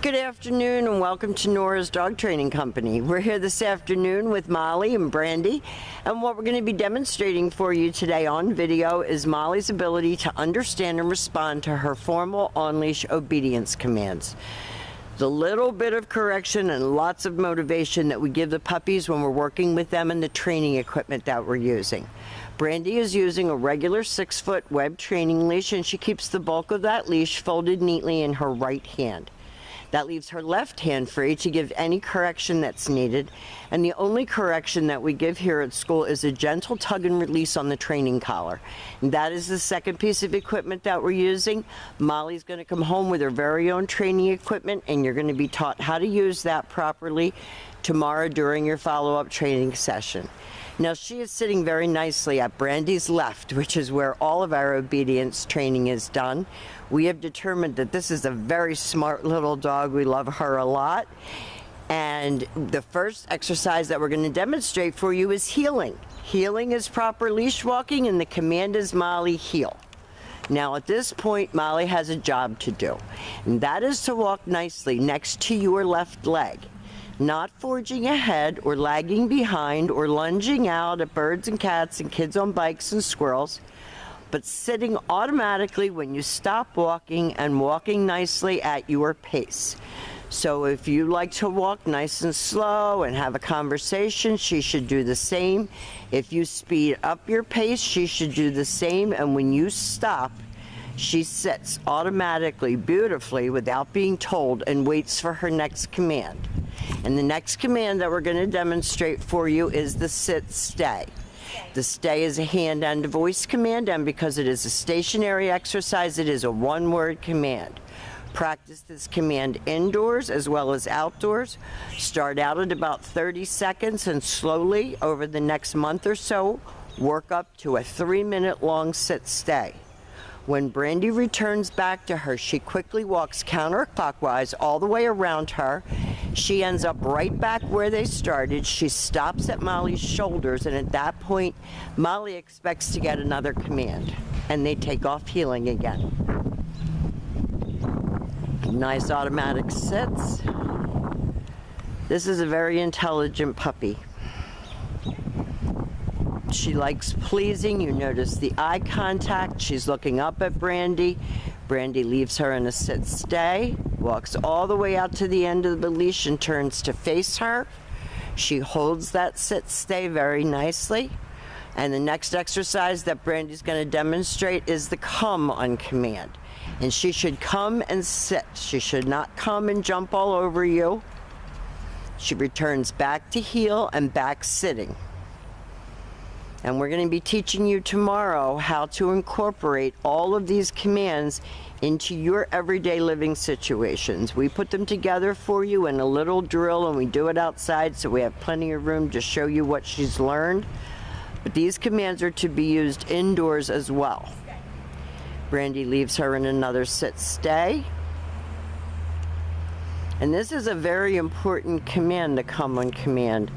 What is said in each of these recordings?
Good afternoon and welcome to Nora's Dog Training Company. We're here this afternoon with Molly and Brandy, and what we're going to be demonstrating for you today on video is Molly's ability to understand and respond to her formal on-leash obedience commands. The little bit of correction and lots of motivation that we give the puppies when we're working with them and the training equipment that we're using. Brandy is using a regular 6-foot web training leash, and she keeps the bulk of that leash folded neatly in her right hand. That leaves her left hand free to give any correction that's needed, and the only correction that we give here at school is a gentle tug and release on the training collar. And that is the second piece of equipment that we're using. Molly's going to come home with her very own training equipment, and you're going to be taught how to use that properly tomorrow during your follow-up training session. Now, she is sitting very nicely at Brandy's left, which is where all of our obedience training is done. We have determined that this is a very smart little dog. We love her a lot. And the first exercise that we're going to demonstrate for you is heeling. Heeling is proper leash walking, and the command is Molly, heel. Now, at this point, Molly has a job to do, and that is to walk nicely next to your left leg. Not forging ahead or lagging behind or lunging out at birds and cats and kids on bikes and squirrels, but sitting automatically when you stop walking and walking nicely at your pace. So if you like to walk nice and slow and have a conversation, she should do the same. If you speed up your pace, she should do the same. And when you stop, she sits automatically, beautifully, without being told, and waits for her next command. And the next command that we're going to demonstrate for you is the sit-stay. The stay is a hand and a voice command, and because it is a stationary exercise, it is a one-word command. Practice this command indoors as well as outdoors. Start out at about 30 seconds and slowly, over the next month or so, work up to a 3-minute long sit-stay. When Brandy returns back to her, she quickly walks counterclockwise all the way around her. She ends up right back where they started. She stops at Molly's shoulders, and at that point, Molly expects to get another command, and they take off heeling again. Nice automatic sits. This is a very intelligent puppy. She likes pleasing. You notice the eye contact. She's looking up at Brandy. Brandy leaves her in a sit-stay, walks all the way out to the end of the leash and turns to face her. She holds that sit-stay very nicely. And the next exercise that Brandy's going to demonstrate is the come on command. And she should come and sit. She should not come and jump all over you. She returns back to heel and back sitting. And we're going to be teaching you tomorrow how to incorporate all of these commands into your everyday living situations. We put them together for you in a little drill, and we do it outside so we have plenty of room to show you what she's learned. But these commands are to be used indoors as well. Brandy leaves her in another sit-stay. And this is a very important command, the come on command.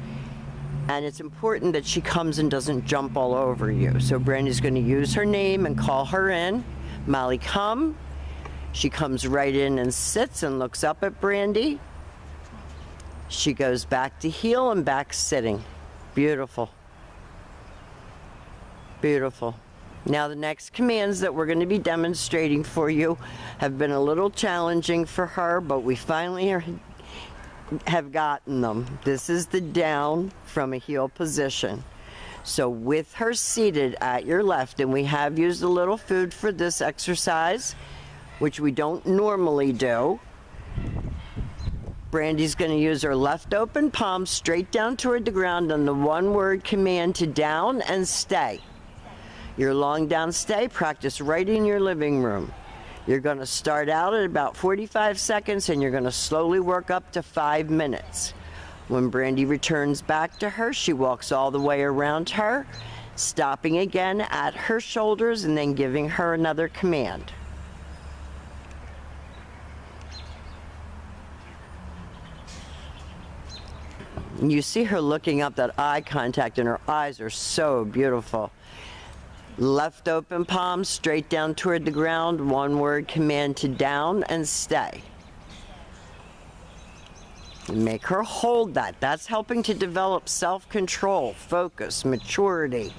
And it's important that she comes and doesn't jump all over you. So Brandy's going to use her name and call her in. Molly, come. She comes right in and sits and looks up at Brandy. She goes back to heel and back sitting. Beautiful. Beautiful. Now the next commands that we're going to be demonstrating for you have been a little challenging for her, but we finally have gotten them. This is the down from a heel position. So with her seated at your left, and we have used a little food for this exercise, which we don't normally do. Brandy's going to use her left open palm straight down toward the ground on the one-word command to down and stay. Your long down stay, practice right in your living room. You're going to start out at about 45 seconds, and you're going to slowly work up to 5 minutes. When Brandy returns back to her, she walks all the way around her, stopping again at her shoulders and then giving her another command. You see her looking up, that eye contact, and her eyes are so beautiful. Left open palm straight down toward the ground, one word command to down and stay. Make her hold that. That's helping to develop self-control, focus, maturity,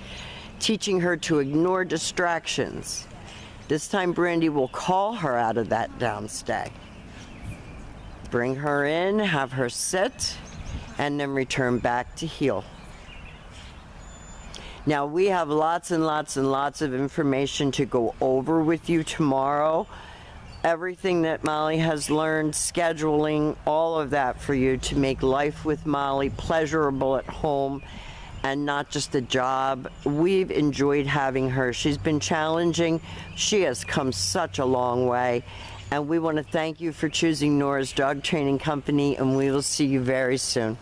teaching her to ignore distractions. This time Brandy will call her out of that downstay. Bring her in, have her sit, and then return back to heel. Now we have lots and lots and lots of information to go over with you tomorrow. Everything that Molly has learned, scheduling, all of that for you to make life with Molly pleasurable at home and not just a job. We've enjoyed having her. She's been challenging. She has come such a long way. And we want to thank you for choosing Nora's Dog Training Company, and we will see you very soon.